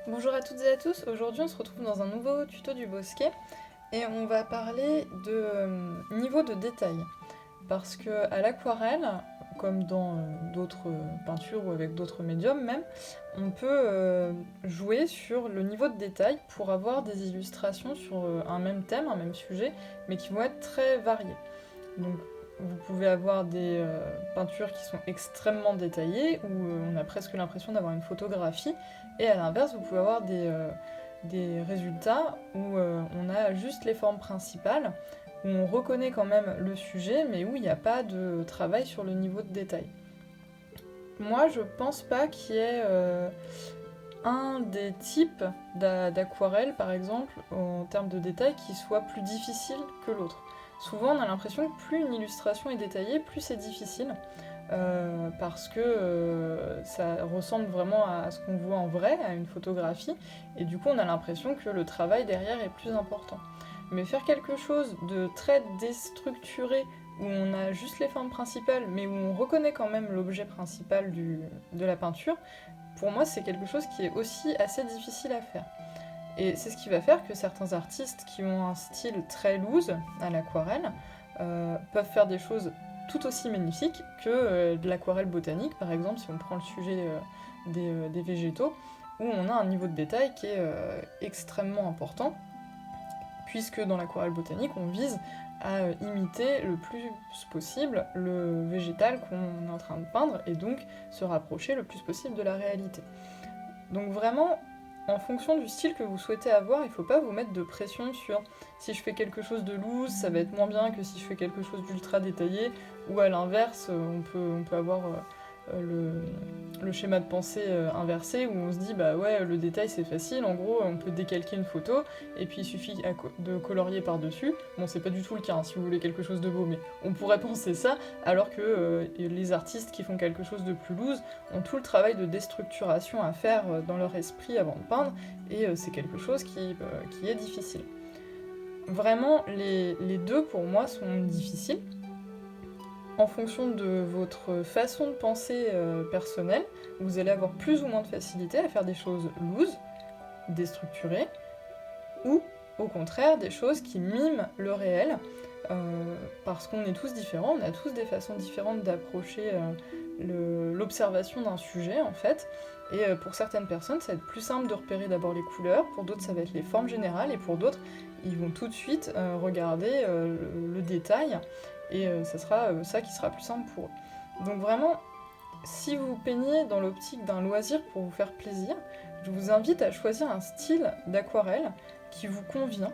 Bonjour à toutes et à tous, aujourd'hui on se retrouve dans un nouveau tuto du Bosquet et on va parler de niveau de détail. Parce que à l'aquarelle, comme dans d'autres peintures ou avec d'autres médiums même, on peut jouer sur le niveau de détail pour avoir des illustrations sur un même thème, un même sujet, mais qui vont être très variées. Donc vous pouvez avoir des peintures qui sont extrêmement détaillées, où on a presque l'impression d'avoir une photographie, et à l'inverse, vous pouvez avoir des résultats où on a juste les formes principales, où on reconnaît quand même le sujet, mais où il n'y a pas de travail sur le niveau de détail. Moi, je pense pas qu'il y ait un des types d'aquarelle, par exemple, en termes de détail, qui soit plus difficile que l'autre. Souvent, on a l'impression que plus une illustration est détaillée, plus c'est difficile, parce que ça ressemble vraiment à ce qu'on voit en vrai, à une photographie, et du coup, on a l'impression que le travail derrière est plus important. Mais faire quelque chose de très déstructuré, où on a juste les formes principales, mais où on reconnaît quand même l'objet principal de la peinture, pour moi, c'est quelque chose qui est aussi assez difficile à faire. Et c'est ce qui va faire que certains artistes qui ont un style très loose à l'aquarelle peuvent faire des choses tout aussi magnifiques que de l'aquarelle botanique, par exemple, si on prend le sujet des végétaux, où on a un niveau de détail qui est extrêmement important, puisque dans l'aquarelle botanique, on vise à imiter le plus possible le végétal qu'on est en train de peindre, et donc se rapprocher le plus possible de la réalité. Donc vraiment, en fonction du style que vous souhaitez avoir, il ne faut pas vous mettre de pression sur si je fais quelque chose de loose, ça va être moins bien que si je fais quelque chose d'ultra détaillé, ou à l'inverse, on peut avoir le schéma de pensée inversé où on se dit bah ouais, le détail c'est facile, en gros on peut décalquer une photo et puis il suffit de colorier par-dessus. Bon, c'est pas du tout le cas si vous voulez quelque chose de beau, mais on pourrait penser ça, alors que les artistes qui font quelque chose de plus loose ont tout le travail de déstructuration à faire dans leur esprit avant de peindre, et c'est quelque chose qui est difficile. Vraiment, les deux pour moi sont difficiles. En fonction de votre façon de penser personnelle, vous allez avoir plus ou moins de facilité à faire des choses loose, déstructurées, ou au contraire des choses qui miment le réel, parce qu'on est tous différents, on a tous des façons différentes d'approcher l'observation d'un sujet en fait, et pour certaines personnes ça va être plus simple de repérer d'abord les couleurs, pour d'autres ça va être les formes générales, et pour d'autres ils vont tout de suite regarder le détail, et ça sera ça qui sera plus simple pour eux. Donc vraiment, si vous peignez dans l'optique d'un loisir pour vous faire plaisir, je vous invite à choisir un style d'aquarelle qui vous convient,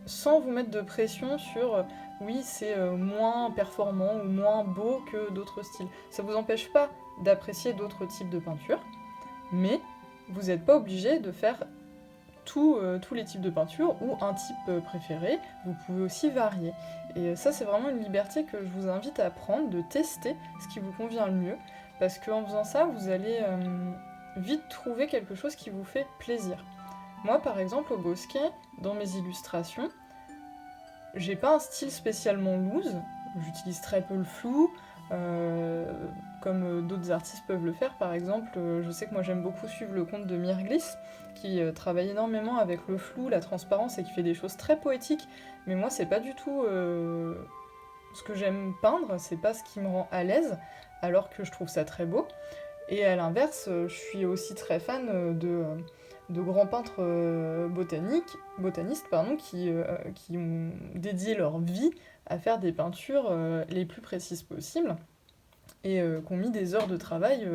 sans vous mettre de pression sur oui, c'est moins performant ou moins beau que d'autres styles. Ça vous empêche pas d'apprécier d'autres types de peinture, mais vous n'êtes pas obligé de faire tous les types de peinture ou un type préféré, vous pouvez aussi varier. Et ça, c'est vraiment une liberté que je vous invite à prendre, de tester ce qui vous convient le mieux, parce qu'en faisant ça, vous allez vite trouver quelque chose qui vous fait plaisir. Moi, par exemple, au Bosquet, dans mes illustrations, j'ai pas un style spécialement loose, j'utilise très peu le flou, comme d'autres artistes peuvent le faire. Par exemple, je sais que moi j'aime beaucoup suivre le compte de Myrglis, qui travaille énormément avec le flou, la transparence, et qui fait des choses très poétiques, mais moi c'est pas du tout ce que j'aime peindre, c'est pas ce qui me rend à l'aise, alors que je trouve ça très beau. Et à l'inverse, je suis aussi très fan de grands peintres botanistes qui ont dédié leur vie à faire des peintures les plus précises possibles, et qui ont mis des heures de travail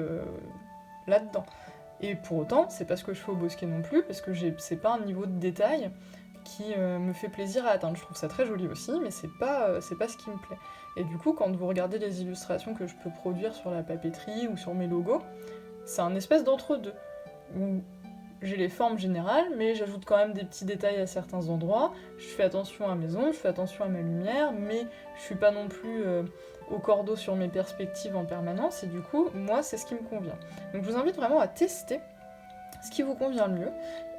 là-dedans. Et pour autant, c'est pas ce que je fais au Bosquet non plus, parce que c'est pas un niveau de détail qui me fait plaisir à atteindre. Je trouve ça très joli aussi, mais c'est pas ce qui me plaît. Et du coup, quand vous regardez les illustrations que je peux produire sur la papeterie ou sur mes logos, c'est un espèce d'entre-deux, où j'ai les formes générales, mais j'ajoute quand même des petits détails à certains endroits, je fais attention à mes ombres, je fais attention à ma lumière, mais je suis pas non plus au cordeau sur mes perspectives en permanence, et du coup, moi, c'est ce qui me convient. Donc je vous invite vraiment à tester ce qui vous convient le mieux,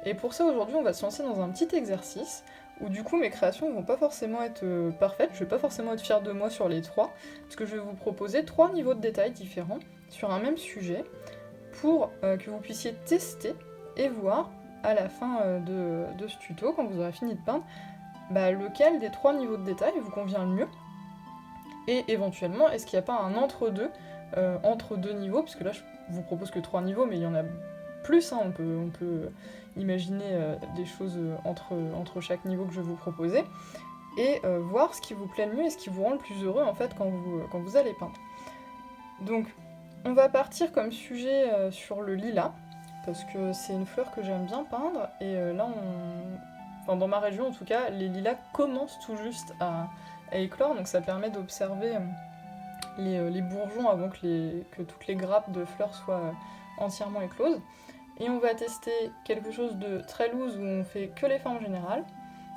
et pour ça, aujourd'hui, on va se lancer dans un petit exercice, où du coup, mes créations vont pas forcément être parfaites, je vais pas forcément être fière de moi sur les trois, parce que je vais vous proposer 3 niveaux de détails différents sur un même sujet, pour que vous puissiez tester et voir à la fin de ce tuto, quand vous aurez fini de peindre, lequel des 3 niveaux de détail vous convient le mieux, et éventuellement, est-ce qu'il n'y a pas un entre-deux, entre 2 niveaux, parce que là je vous propose que 3 niveaux, mais il y en a plus, hein, on peut imaginer des choses entre chaque niveau que je vais vous proposer, et voir ce qui vous plaît le mieux et ce qui vous rend le plus heureux en fait quand vous allez peindre. Donc on va partir comme sujet sur le lilas, parce que c'est une fleur que j'aime bien peindre, et là enfin, dans ma région en tout cas, les lilas commencent tout juste à éclore, donc ça permet d'observer les bourgeons avant que toutes les grappes de fleurs soient entièrement écloses. Et on va tester quelque chose de très loose où on fait que les formes générales,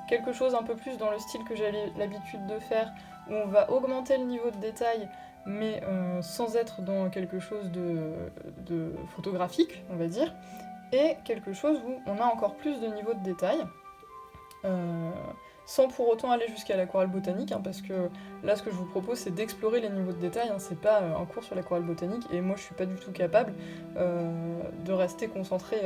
quelque chose un peu plus dans le style que j'ai l'habitude de faire, où on va augmenter le niveau de détail, mais sans être dans quelque chose de photographique, on va dire, et quelque chose où on a encore plus de niveau de détail, sans pour autant aller jusqu'à l'aquarelle botanique, hein, parce que là ce que je vous propose c'est d'explorer les niveaux de détail, hein, c'est pas un cours sur l'aquarelle botanique, et moi je suis pas du tout capable de rester concentrée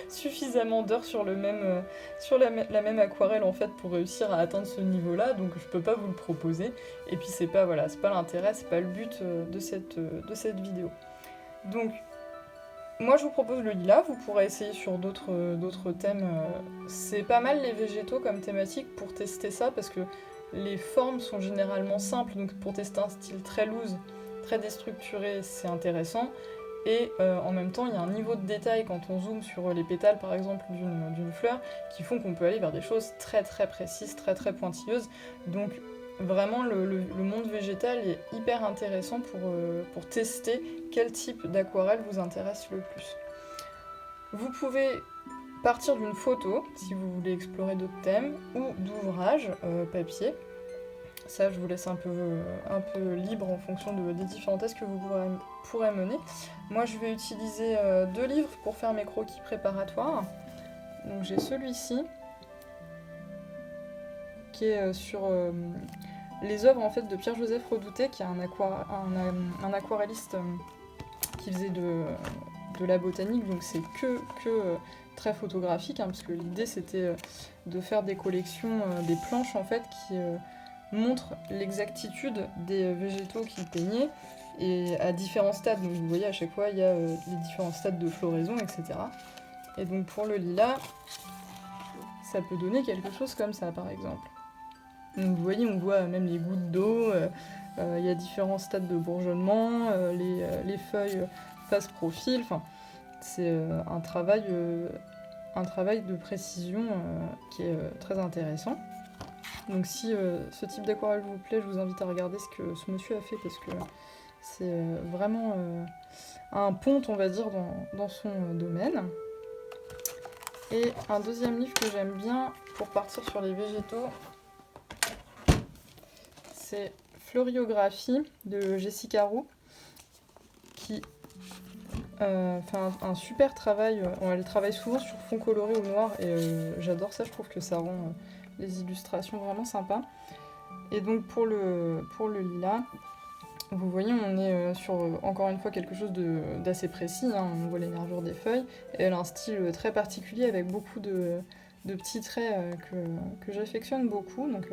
suffisamment d'heures sur la même aquarelle en fait pour réussir à atteindre ce niveau là, donc je peux pas vous le proposer, et puis c'est pas l'intérêt, c'est pas le but de cette vidéo. Donc moi je vous propose le lilas, vous pourrez essayer sur d'autres thèmes. C'est pas mal les végétaux comme thématique pour tester ça, parce que les formes sont généralement simples, donc pour tester un style très loose, très déstructuré, c'est intéressant. Et en même temps, il y a un niveau de détail quand on zoome sur les pétales par exemple d'une fleur, qui font qu'on peut aller vers des choses très très précises, très très pointilleuses. Donc vraiment le monde végétal est hyper intéressant pour tester quel type d'aquarelle vous intéresse le plus. Vous pouvez partir d'une photo si vous voulez explorer d'autres thèmes, ou d'ouvrages papier. Ça je vous laisse un peu libre en fonction des différents tests que vous pourrez mener. Moi je vais utiliser 2 livres pour faire mes croquis préparatoires. Donc j'ai celui-ci qui est sur les œuvres en fait de Pierre-Joseph Redouté, qui est un aquarelliste qui faisait de la botanique, donc c'est que très photographique, hein, parce que l'idée c'était de faire des collections, des planches en fait qui montrent l'exactitude des végétaux qu'il peignait, et à différents stades, donc vous voyez à chaque fois il y a les différents stades de floraison, etc. Et donc pour le lilas, ça peut donner quelque chose comme ça par exemple. Donc vous voyez, on voit même les gouttes d'eau, il y a différents stades de bourgeonnement, les feuilles face profil, enfin, c'est un travail de précision qui est très intéressant. Donc si ce type d'aquarelle vous plaît, je vous invite à regarder ce que ce monsieur a fait, parce que c'est vraiment un ponte, on va dire, dans son domaine. Et un deuxième livre que j'aime bien pour partir sur les végétaux, c'est Fleuriographie de Jessica Roux, qui fait un super travail. Elle travaille souvent sur fond coloré ou noir, et j'adore ça, je trouve que ça rend les illustrations vraiment sympas. Et donc pour le lilas, vous voyez, on est sur encore une fois quelque chose d'assez précis, hein, on voit les nervures des feuilles, et elle a un style très particulier avec beaucoup de petits traits que j'affectionne beaucoup, donc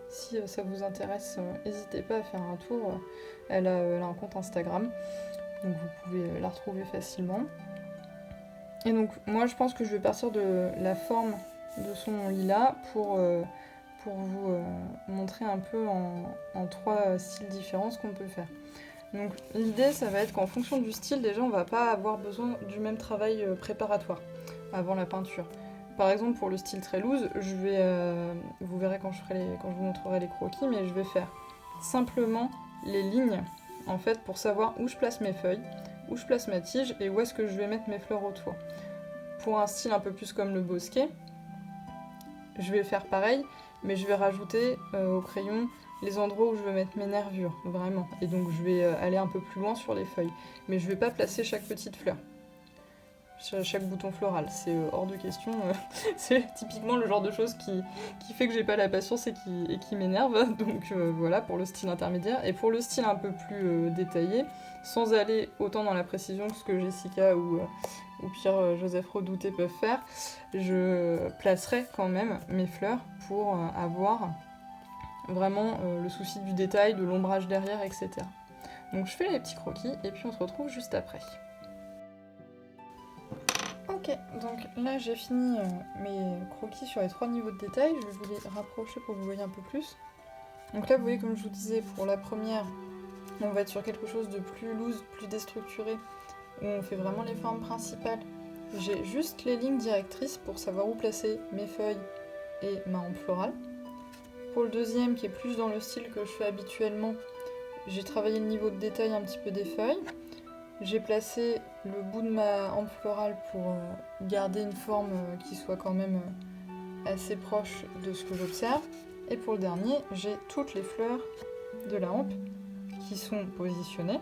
si ça vous intéresse, n'hésitez pas à faire un tour. Elle a un compte Instagram, donc vous pouvez la retrouver facilement. Et donc moi je pense que je vais partir de la forme de son lilas pour vous montrer un peu en 3 styles différents ce qu'on peut faire. Donc l'idée ça va être qu'en fonction du style, déjà on va pas avoir besoin du même travail préparatoire avant la peinture. Par exemple pour le style très loose, je vais, vous verrez quand je vous montrerai les croquis, mais je vais faire simplement les lignes en fait pour savoir où je place mes feuilles, où je place ma tige et où est-ce que je vais mettre mes fleurs autour. Pour un style un peu plus comme le bosquet, je vais faire pareil, mais je vais rajouter au crayon les endroits où je veux mettre mes nervures, vraiment. Et donc je vais aller un peu plus loin sur les feuilles. Mais je vais pas placer chaque petite fleur, chaque bouton floral, c'est hors de question. C'est typiquement le genre de choses qui fait que j'ai pas la patience et qui m'énerve. Donc voilà pour le style intermédiaire. Et pour le style un peu plus détaillé, sans aller autant dans la précision que ce que Jessica ou ou pire Joseph Redouté peuvent faire, je placerai quand même mes fleurs pour avoir vraiment le souci du détail, de l'ombrage derrière, etc. Donc je fais les petits croquis et puis on se retrouve juste après. Ok, donc là j'ai fini mes croquis sur les 3 niveaux de détail, je vais vous les rapprocher pour que vous voyez un peu plus. Donc là vous voyez comme je vous disais, pour la première, on va être sur quelque chose de plus loose, plus déstructuré, où on fait vraiment les formes principales. J'ai juste les lignes directrices pour savoir où placer mes feuilles et ma hampe florale. Pour le deuxième, qui est plus dans le style que je fais habituellement, j'ai travaillé le niveau de détail un petit peu des feuilles. J'ai placé le bout de ma hampe florale pour garder une forme qui soit quand même assez proche de ce que j'observe. Et pour le dernier, j'ai toutes les fleurs de la hampe qui sont positionnées.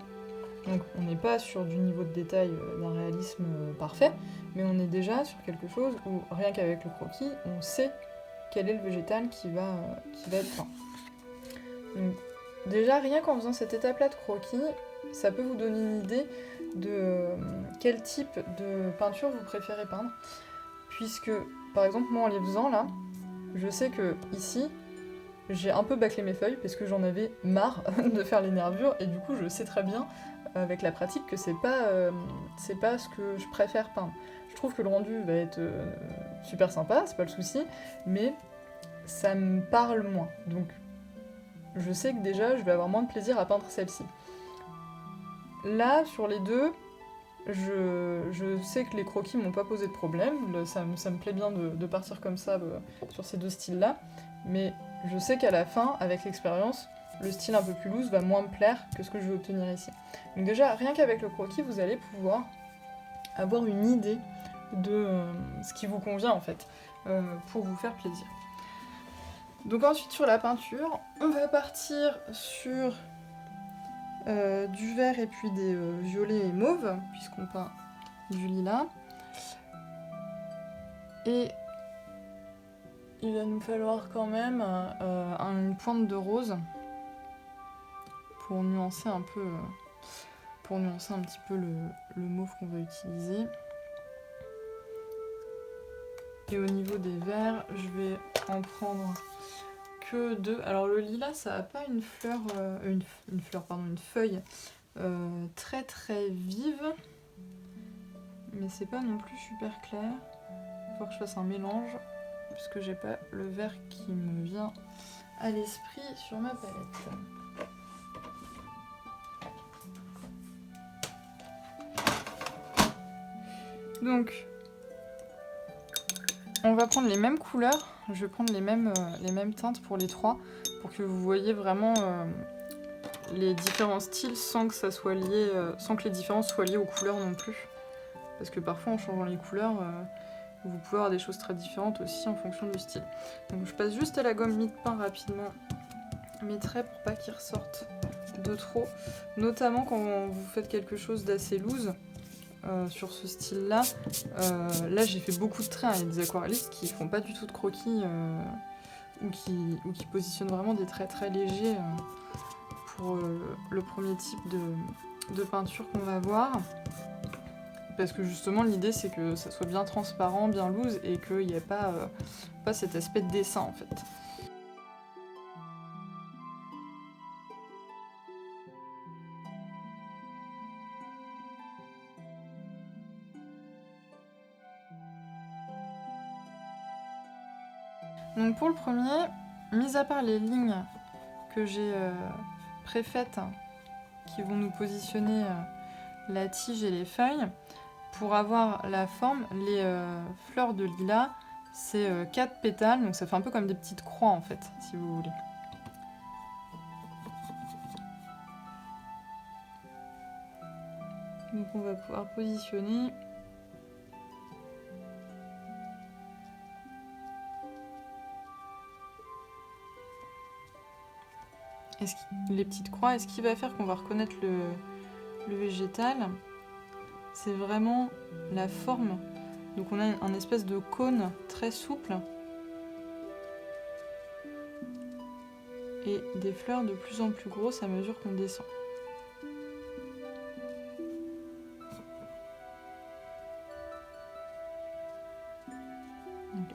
Donc on n'est pas sur du niveau de détail d'un réalisme parfait, mais on est déjà sur quelque chose où rien qu'avec le croquis, on sait quel est le végétal qui va être peint. Donc, déjà, rien qu'en faisant cette étape-là de croquis, ça peut vous donner une idée de quel type de peinture vous préférez peindre. Puisque, par exemple, moi en les faisant là, je sais que ici, j'ai un peu bâclé mes feuilles parce que j'en avais marre de faire les nervures et du coup je sais très bien avec la pratique que c'est pas ce que je préfère peindre. Je trouve que le rendu va être super sympa, c'est pas le souci, mais ça me parle moins. Donc je sais que déjà je vais avoir moins de plaisir à peindre celle-ci. Là, sur les deux, je sais que les croquis m'ont pas posé de problème, ça me plaît bien de partir comme ça sur ces deux styles-là, mais je sais qu'à la fin, avec l'expérience, le style un peu plus loose va moins me plaire que ce que je vais obtenir ici. Donc déjà, rien qu'avec le croquis, vous allez pouvoir avoir une idée de ce qui vous convient en fait, pour vous faire plaisir. Donc ensuite sur la peinture, on va partir sur du vert et puis des violets et mauves, puisqu'on peint du lilas. Et il va nous falloir quand même une pointe de rose pour nuancer un peu, pour nuancer un petit peu le mauve qu'on va utiliser. Et au niveau des verts, je vais en prendre que 2. Alors le lilas, ça n'a pas une fleur, une feuille très très vive, mais c'est pas non plus super clair. Il va falloir que je fasse un mélange, puisque j'ai pas le vert qui me vient à l'esprit sur ma palette. Donc, on va prendre les mêmes couleurs, je vais prendre les mêmes teintes pour les 3, pour que vous voyez vraiment les différents styles sans que ça soit lié, sans que les différences soient liées aux couleurs non plus. Parce que parfois en changeant les couleurs, vous pouvez avoir des choses très différentes aussi en fonction du style. Donc je passe juste à la gomme mie-de-pain rapidement mes traits pour pas qu'ils ressortent de trop. Notamment quand vous faites quelque chose d'assez loose. Sur ce style-là, là j'ai fait beaucoup de traits, hein. Il y a des aquarellistes qui font pas du tout de croquis ou qui positionnent vraiment des traits très légers pour le premier type de peinture qu'on va voir. Parce que justement l'idée c'est que ça soit bien transparent, bien loose et qu'il n'y ait pas cet aspect de dessin en fait. Donc pour le premier, mis à part les lignes que j'ai préfaites qui vont nous positionner la tige et les feuilles, pour avoir la forme, les fleurs de lilas, c'est 4 pétales, donc ça fait un peu comme des petites croix en fait, si vous voulez. Donc on va pouvoir positionner. Les petites croix, et ce qui va faire qu'on va reconnaître le végétal, c'est vraiment la forme. Donc on a un espèce de cône très souple et des fleurs de plus en plus grosses à mesure qu'on descend.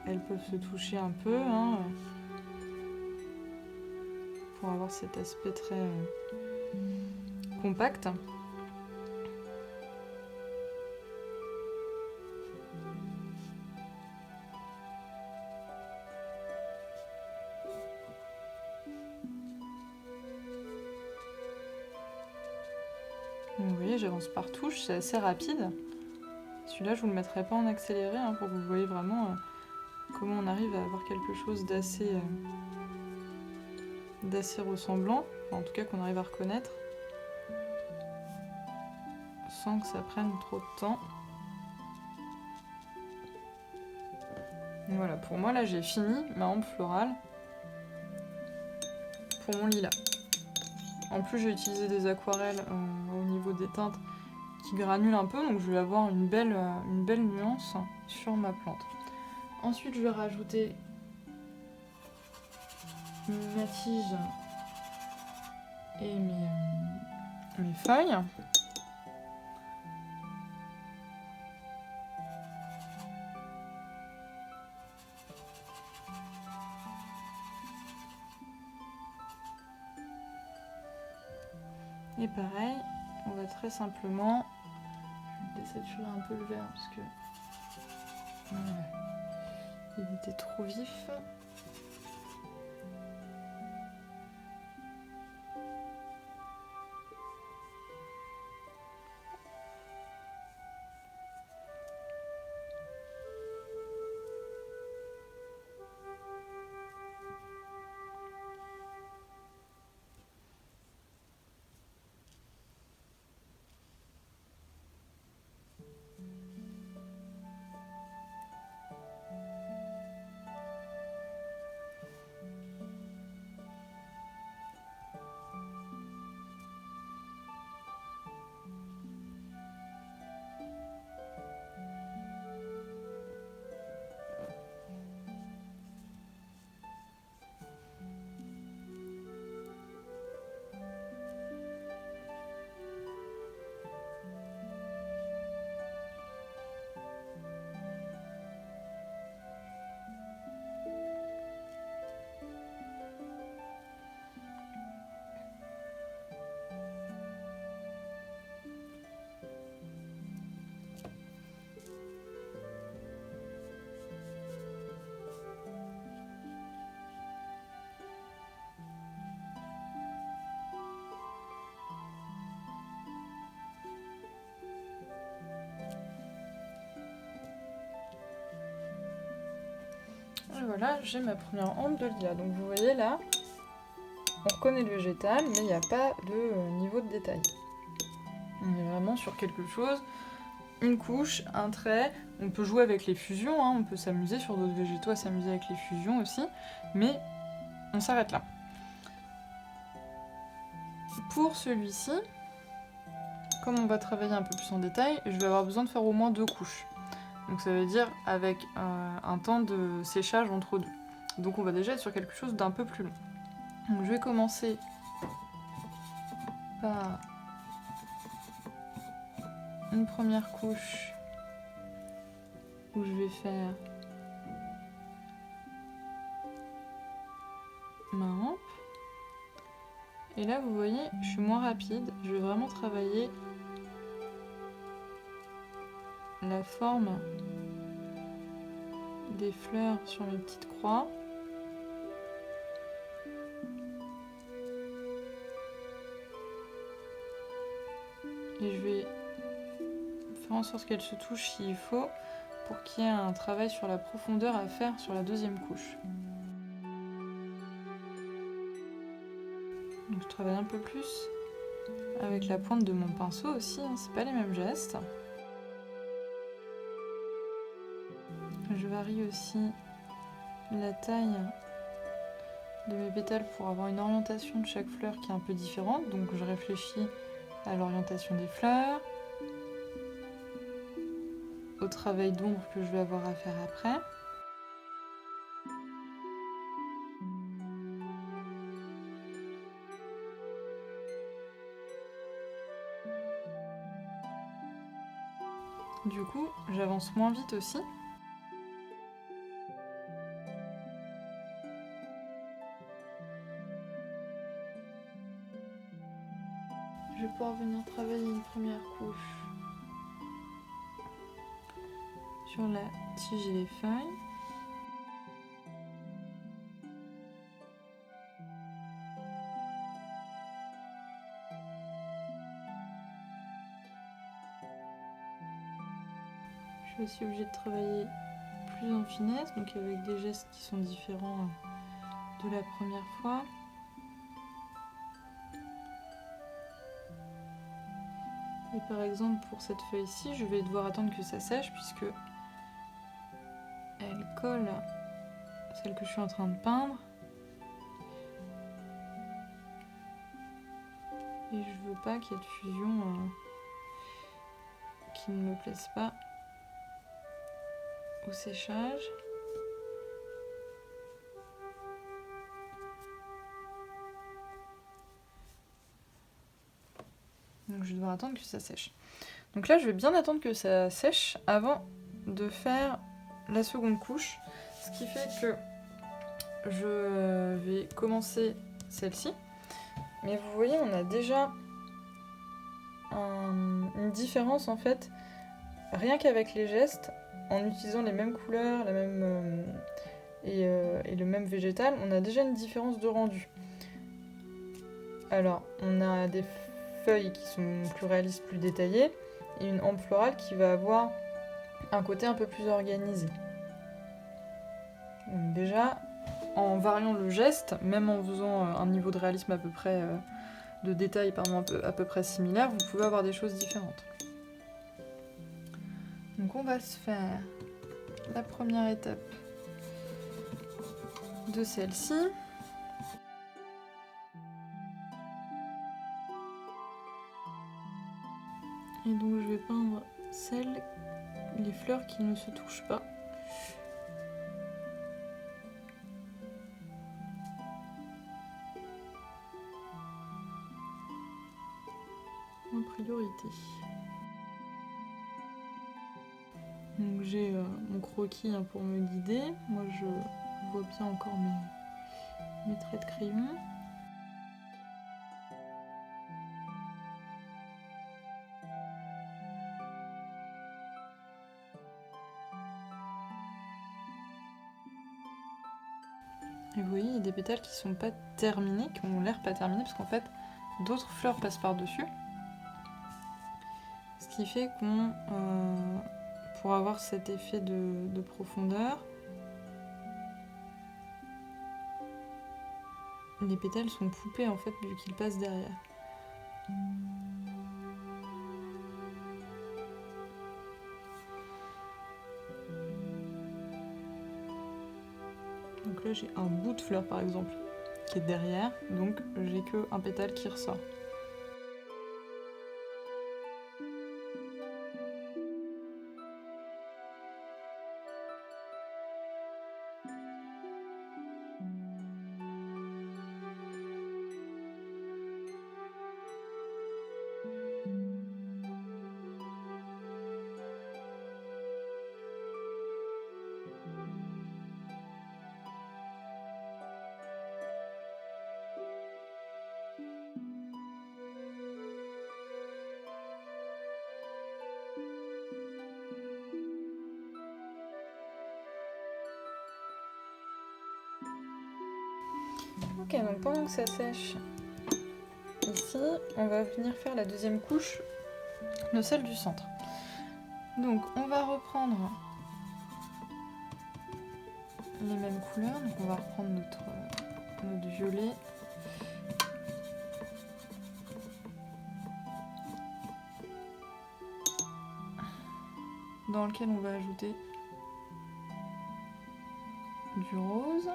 elles peuvent se toucher un peu, hein, pour avoir cet aspect très compact. Vous voyez, j'avance par touche, c'est assez rapide. Celui-là, je vous le mettrai pas en accéléré, hein, pour que vous voyez vraiment comment on arrive à avoir quelque chose d'assez ressemblant, enfin, en tout cas qu'on arrive à reconnaître, sans que ça prenne trop de temps. Voilà, pour moi là j'ai fini ma hampe florale pour mon lilas. En plus j'ai utilisé des aquarelles au niveau des teintes qui granulent un peu, donc je vais avoir une belle nuance sur ma plante. Ensuite je vais rajouter ma tige et mes feuilles. Et pareil, on va très simplement, je vais désaturer un peu le vert parce que voilà, il était trop vif. Et voilà, j'ai ma première hampe de lilas. Donc vous voyez là, on reconnaît le végétal, mais il n'y a pas de niveau de détail. On est vraiment sur quelque chose, une couche, un trait. On peut jouer avec les fusions, hein, on peut s'amuser sur d'autres végétaux, à s'amuser avec les fusions aussi, mais on s'arrête là. Pour celui-ci, comme on va travailler un peu plus en détail, je vais avoir besoin de faire au moins 2 couches. Donc ça veut dire avec un temps de séchage entre deux. Donc on va déjà être sur quelque chose d'un peu plus long. Donc je vais commencer par une première couche où je vais faire ma hampe. Et là vous voyez, je suis moins rapide, je vais vraiment travailler la forme des fleurs sur mes petites croix. Et je vais faire en sorte qu'elle se touche s'il faut pour qu'il y ait un travail sur la profondeur à faire sur la deuxième couche. Donc je travaille un peu plus avec la pointe de mon pinceau aussi, hein, c'est pas les mêmes gestes. Je varie aussi la taille de mes pétales pour avoir une orientation de chaque fleur qui est un peu différente. Donc je réfléchis à l'orientation des fleurs, au travail d'ombre que je vais avoir à faire après. Du coup, j'avance moins vite aussi. pouvoir venir travailler une première couche sur la tige et les feuilles. Je suis aussi obligée de travailler plus en finesse, donc avec des gestes qui sont différents de la première fois. Et par exemple pour cette feuille-ci, je vais devoir attendre que ça sèche puisque elle colle celle que je suis en train de peindre. Et je veux pas qu'il y ait de fusion qui ne me plaise pas au séchage. Donc je vais devoir attendre que ça sèche. Donc là je vais bien attendre que ça sèche avant de faire la seconde couche. Ce qui fait que je vais commencer celle-ci. Mais vous voyez, on a déjà une différence en fait, rien qu'avec les gestes, en utilisant les mêmes couleurs, et le même végétal, on a déjà une différence de rendu. Alors, on a des feuilles qui sont plus réalistes, plus détaillées, et une hampe florale qui va avoir un côté un peu plus organisé. Donc déjà, en variant le geste, même en faisant un niveau de réalisme à peu près, de détail pardon, à peu près similaire, vous pouvez avoir des choses différentes. Donc on va se faire la première étape de celle-ci. Et donc je vais peindre les fleurs qui ne se touchent pas. En priorité. Donc j'ai mon croquis pour me guider. Moi je vois bien encore mes traits de crayon. Et vous voyez, il y a des pétales qui sont pas terminés, qui ont l'air pas terminés, parce qu'en fait, d'autres fleurs passent par-dessus. Ce qui fait qu'on, pour avoir cet effet de profondeur, les pétales sont poupés en fait, vu qu'ils passent derrière. Donc là j'ai un bout de fleur par exemple qui est derrière, donc j'ai que un pétale qui ressort. Ok, donc pendant que ça sèche, ici, on va venir faire la deuxième couche de celle du centre. Donc on va reprendre les mêmes couleurs, donc on va reprendre notre violet. Dans lequel on va ajouter du rose.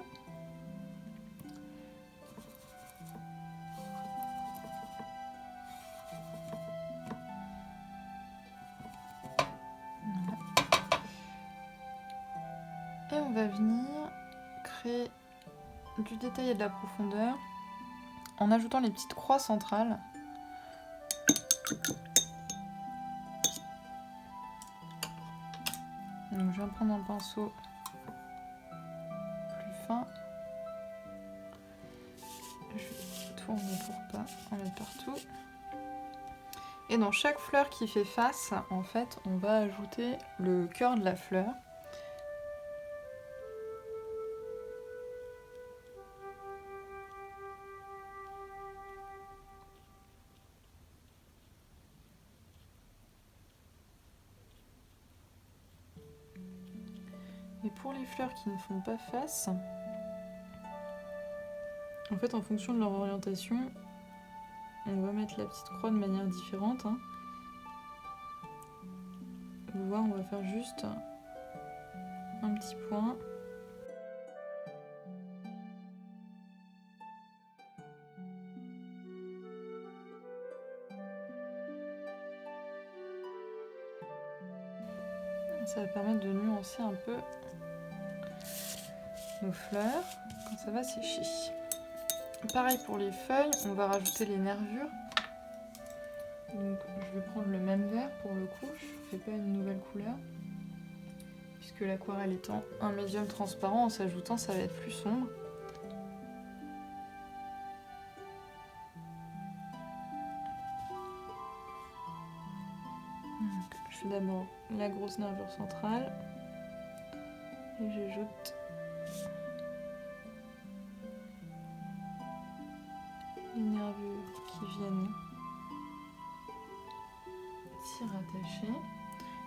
Et on va venir créer du détail et de la profondeur en ajoutant les petites croix centrales. Donc je vais prendre un pinceau plus fin. Je vais tourner pour pas en mettre partout. Et dans chaque fleur qui fait face, en fait, on va ajouter le cœur de la fleur. Et pour les fleurs qui ne font pas face, en fait, en fonction de leur orientation, on va mettre la petite croix de manière différente. Vous voyez, on va faire juste un petit point. Ça va permettre de nuancer un peu nos fleurs quand ça va sécher. Pareil pour les feuilles, on va rajouter les nervures. Donc je vais prendre le même vert pour le coup, je ne fais pas une nouvelle couleur. Puisque l'aquarelle étant un médium transparent, en s'ajoutant ça va être plus sombre. Donc, je fais d'abord la grosse nervure centrale et j'ajoute les nervures qui viennent s'y rattacher.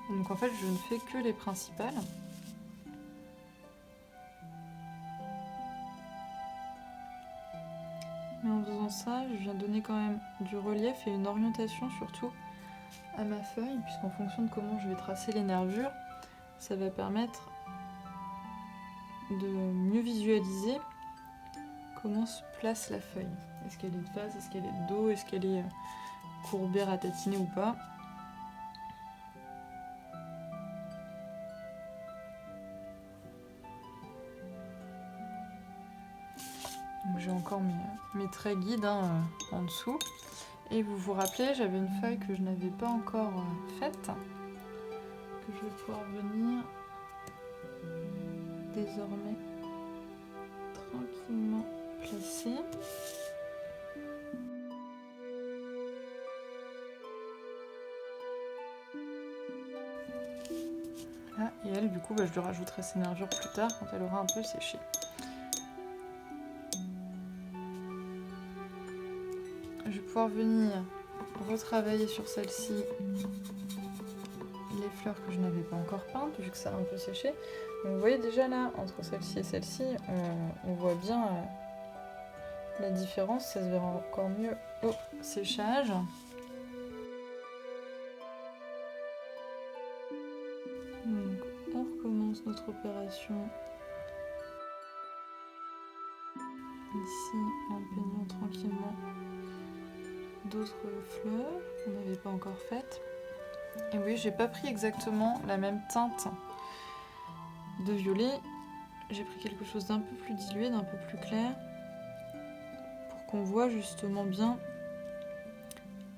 Et donc en fait je ne fais que les principales. Mais en faisant ça, je viens donner quand même du relief et une orientation surtout à ma feuille, puisqu'en fonction de comment je vais tracer les nervures, ça va permettre de mieux visualiser comment se place la feuille. Est-ce qu'elle est de face, est-ce qu'elle est de dos, est-ce qu'elle est courbée, ratatinée ou pas. Donc j'ai encore mes traits guides en dessous. Et vous vous rappelez, j'avais une feuille que je n'avais pas encore faite, que je vais pouvoir venir désormais tranquillement placer. Voilà, et elle, du coup, je lui rajouterai ses nervures plus tard quand elle aura un peu séché. Je vais pouvoir venir retravailler sur celle-ci les fleurs que je n'avais pas encore peintes, vu que ça a un peu séché. Donc vous voyez déjà là, entre celle-ci et celle-ci, on voit bien la différence, ça se verra encore mieux au séchage. Donc on recommence notre opération ici en peignant tranquillement d'autres fleurs qu'on n'avait pas encore faites. Et oui, j'ai pas pris exactement la même teinte de violet, j'ai pris quelque chose d'un peu plus dilué, d'un peu plus clair, pour qu'on voit justement bien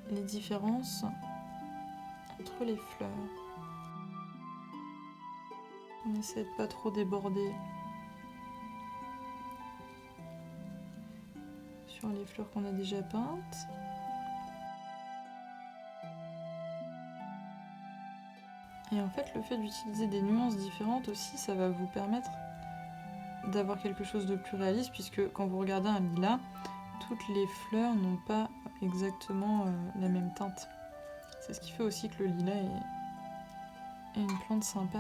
les différences entre les fleurs. On essaie de pas trop déborder sur les fleurs qu'on a déjà peintes. Et en fait, le fait d'utiliser des nuances différentes aussi, ça va vous permettre d'avoir quelque chose de plus réaliste, puisque quand vous regardez un lilas, toutes les fleurs n'ont pas exactement la même teinte. C'est ce qui fait aussi que le lilas est une plante sympa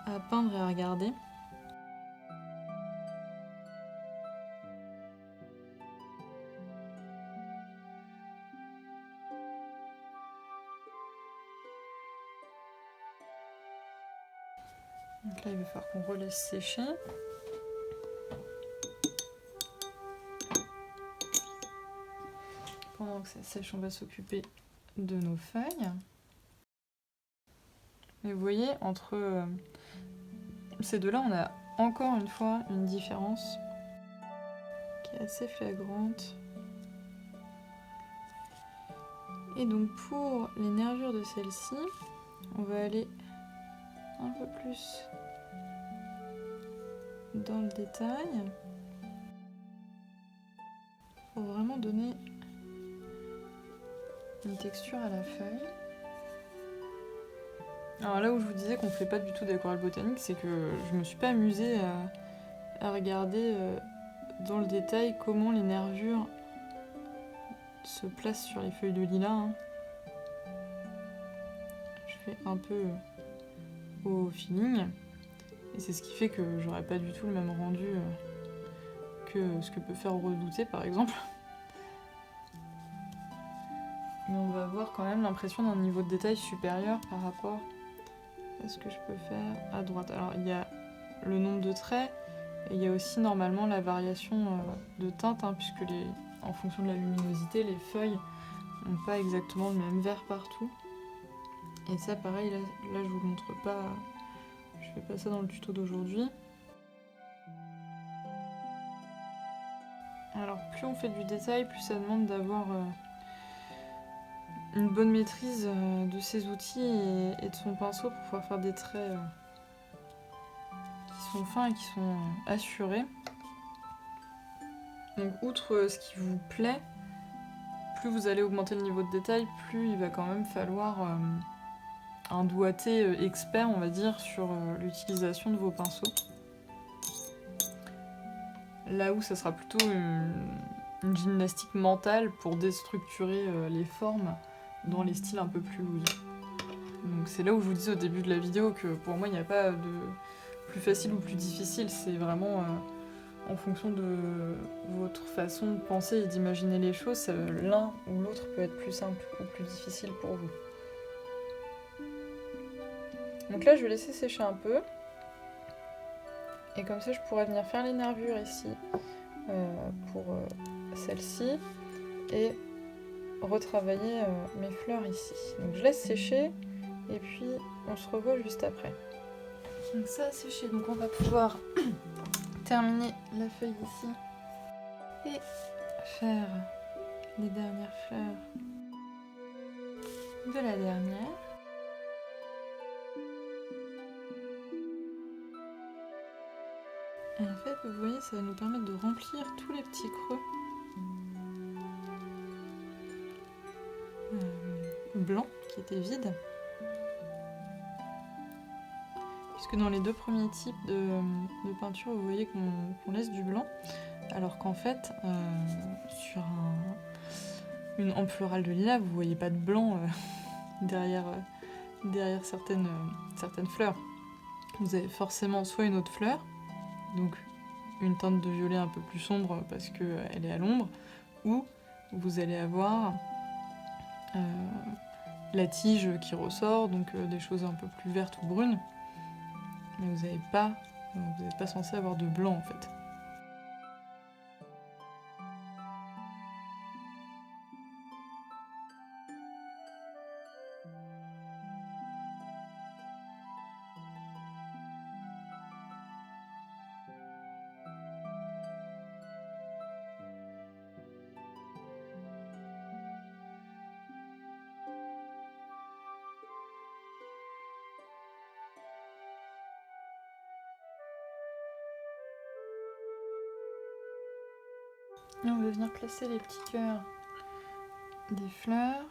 à peindre et à regarder. Donc là, il va falloir qu'on relaisse sécher. Pendant que ça sèche, on va s'occuper de nos feuilles. Et vous voyez, entre ces deux-là, on a encore une fois une différence qui est assez flagrante. Et donc pour les nervures de celle-ci, on va aller un peu plus dans le détail pour vraiment donner une texture à la feuille. Alors là où je vous disais qu'on fait pas du tout d'aquarelle botanique, c'est que je me suis pas amusée à regarder dans le détail comment les nervures se placent sur les feuilles de lilas. Hein. Je fais un peu au feeling, et c'est ce qui fait que j'aurais pas du tout le même rendu que ce que peut faire Redouté par exemple. Mais on va avoir quand même l'impression d'un niveau de détail supérieur par rapport à ce que je peux faire à droite. Alors il y a le nombre de traits, et il y a aussi normalement la variation de teinte, hein, puisque en fonction de la luminosité, les feuilles n'ont pas exactement le même vert partout. Et ça pareil, là je vous montre pas, je fais pas ça dans le tuto d'aujourd'hui. Alors plus on fait du détail, plus ça demande d'avoir une bonne maîtrise de ses outils et de son pinceau pour pouvoir faire des traits qui sont fins et qui sont assurés. Donc outre ce qui vous plaît, plus vous allez augmenter le niveau de détail, plus il va quand même falloir un doigté expert, on va dire, sur l'utilisation de vos pinceaux. Là où ça sera plutôt une gymnastique mentale pour déstructurer les formes dans les styles un peu plus loose. Donc c'est là où je vous disais au début de la vidéo que pour moi il n'y a pas de plus facile ou plus difficile, c'est vraiment en fonction de votre façon de penser et d'imaginer les choses, l'un ou l'autre peut être plus simple ou plus difficile pour vous. Donc là je vais laisser sécher un peu, et comme ça je pourrais venir faire les nervures ici pour celle-ci, et retravailler mes fleurs ici. Donc je laisse sécher, et puis on se revoit juste après. Donc ça a séché, donc on va pouvoir terminer la feuille ici et faire les dernières fleurs de la dernière. Et en fait, vous voyez, ça va nous permettre de remplir tous les petits creux blancs qui étaient vides. Puisque dans les deux premiers types de peinture, vous voyez qu'on laisse du blanc, alors qu'en fait, sur une ample florale de lilas, vous voyez pas de blanc derrière certaines fleurs. Vous avez forcément soit une autre fleur, donc une teinte de violet un peu plus sombre parce qu'elle est à l'ombre, ou vous allez avoir la tige qui ressort, donc des choses un peu plus vertes ou brunes. Mais vous n'êtes pas censé avoir de blanc en fait. Et on va venir placer les petits cœurs des fleurs,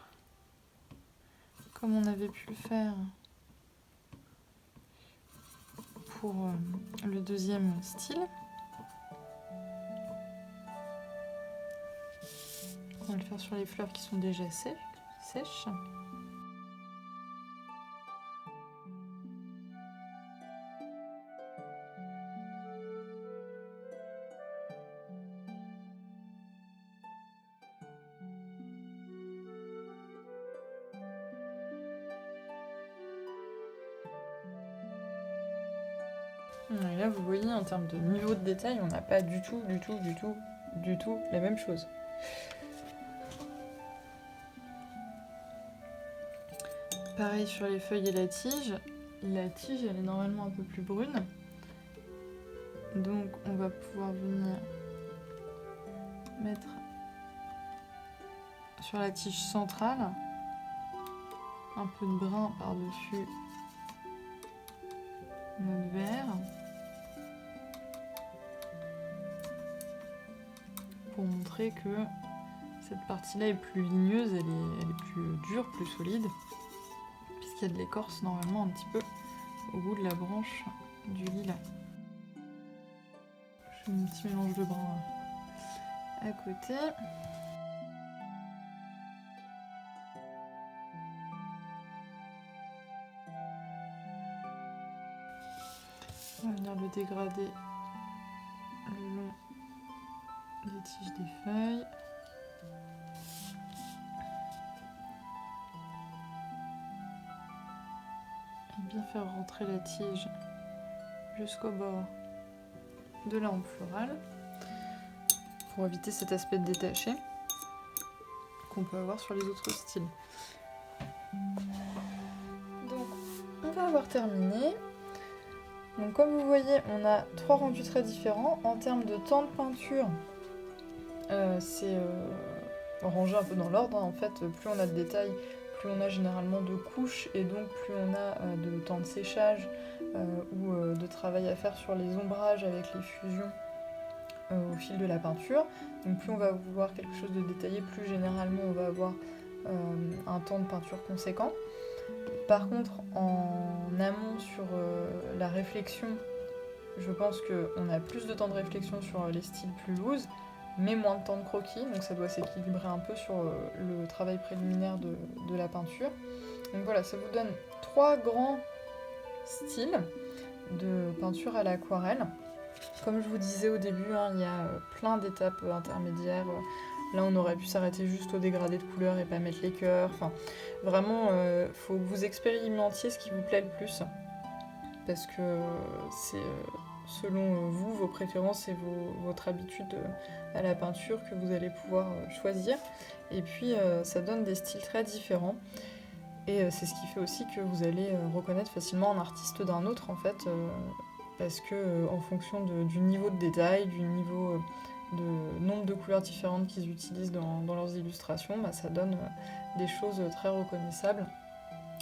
comme on avait pu le faire pour le deuxième style. On va le faire sur les fleurs qui sont déjà sèches. Et là, vous voyez, en termes de niveau de détail, on n'a pas du tout la même chose. Pareil sur les feuilles et la tige. La tige, elle est normalement un peu plus brune. Donc, on va pouvoir venir mettre sur la tige centrale un peu de brun par-dessus notre vert. Pour montrer que Cette partie-là est plus ligneuse, elle est plus dure, plus solide, puisqu'il y a de l'écorce normalement un petit peu au bout de la branche du lilas. Je mets un petit mélange de brun à côté. On va venir le dégrader le long des tiges des feuilles. Et bien faire rentrer la tige jusqu'au bord de la hampe florale pour éviter cet aspect de détaché qu'on peut avoir sur les autres styles. Donc on va avoir terminé. Donc comme vous voyez, on a 3 rendus très différents. En termes de temps de peinture, c'est rangé un peu dans l'ordre. En fait, plus on a de détails, plus on a généralement de couches et donc plus on a de temps de séchage ou de travail à faire sur les ombrages avec les fusions au fil de la peinture. Donc plus on va vouloir quelque chose de détaillé, plus généralement on va avoir un temps de peinture conséquent. Par contre, en amont sur la réflexion, je pense qu'on a plus de temps de réflexion sur les styles plus loose, mais moins de temps de croquis, donc ça doit s'équilibrer un peu sur le travail préliminaire de la peinture. Donc voilà, ça vous donne 3 grands styles de peinture à l'aquarelle. Comme je vous disais au début, hein, il y a plein d'étapes intermédiaires. Là, on aurait pu s'arrêter juste au dégradé de couleurs et pas mettre les cœurs. Enfin, vraiment, faut que vous expérimentiez ce qui vous plaît le plus. Parce que c'est selon vous, vos préférences et votre habitude à la peinture que vous allez pouvoir choisir. Et puis, ça donne des styles très différents. Et c'est ce qui fait aussi que vous allez reconnaître facilement un artiste d'un autre, en fait. Parce que en fonction du niveau de détail, du niveau de nombre de couleurs différentes qu'ils utilisent dans leurs illustrations, bah, ça donne des choses très reconnaissables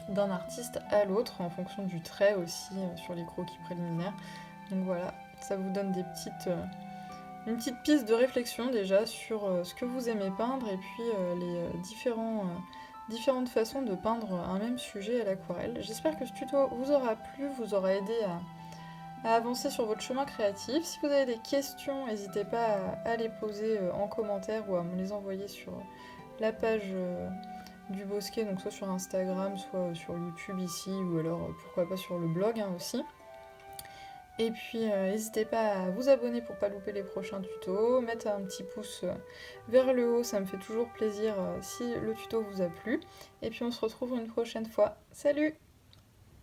d'un artiste à l'autre, en fonction du trait aussi sur les croquis préliminaires. Donc voilà, ça vous donne une petite piste de réflexion déjà sur ce que vous aimez peindre et puis les différentes façons de peindre un même sujet à l'aquarelle. J'espère que ce tuto vous aura plu, vous aura aidé à avancer sur votre chemin créatif. Si vous avez des questions, n'hésitez pas à les poser en commentaire ou à me les envoyer sur la page du Bosquet, donc soit sur Instagram, soit sur YouTube ici, ou alors pourquoi pas sur le blog aussi. Et puis n'hésitez pas à vous abonner pour pas louper les prochains tutos, mettre un petit pouce vers le haut, ça me fait toujours plaisir si le tuto vous a plu. Et puis on se retrouve une prochaine fois. Salut!